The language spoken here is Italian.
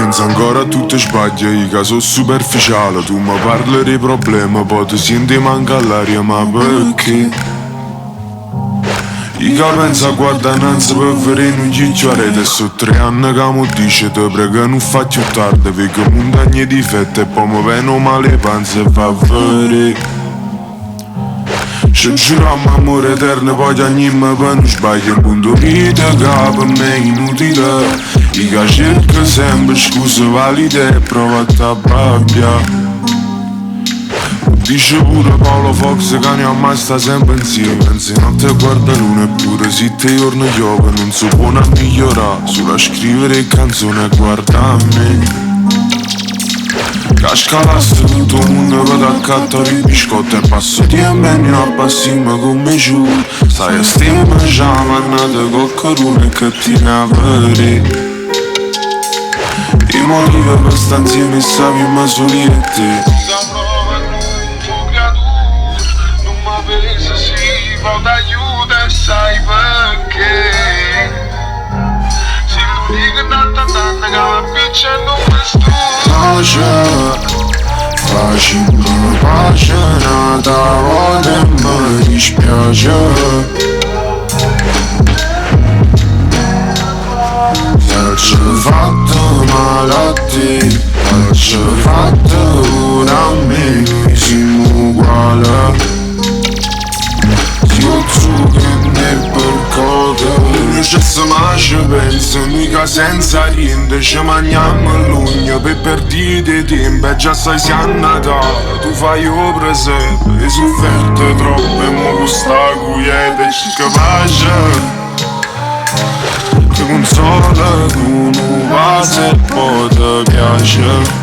penso ancora a tutto sbaglio, io che sono superficiale. Tu mi parli di problemi, poi ti senti manca all'aria, ma perché? Io penso a guardananza per vedere non gli giorete. So 3 anni che mi dice te prego non faccio tardi, perché montagne di fette e poi mi vengono male le panze e va a vedere. Ci giuriamo amore eterno, poi ogni me per non sbaglio. Un punto vita che per me è inutile. Io che cerco sempre scuse valide e provo a t'abbabbia. Dice pure Paolo Fox che ne ammazza sempre insieme. Pensi notte guarda l'uno eppure si te giorno piove. Non si può migliorare, solo a scrivere canzoni e guarda a me. Che scalasse tutto il mondo per accattare i biscotti e passo tempo e ne abbassiamo come giù. Sai a stiamo già mannate coccarone e che ti ne avere. I motivi per sta insieme sappiamo soli e te. Si può d'aiuto e sai perché. Si lo dico tanta che la piccia non mi studia. Facciamo pace un'altra volta e mi dispiace. Se ci ho fatto male a te, se ci ho fatto pure a me, noi siamo uguali. Non c'è se mai ci penso, mica senza niente. Ci mangiamo a luglio per perdere tempo e già sai si è Natale. Tu fai io presepe e sofferte troppo e mo questa quiete ci capace. Ti consola con un vaso e poi ti piace.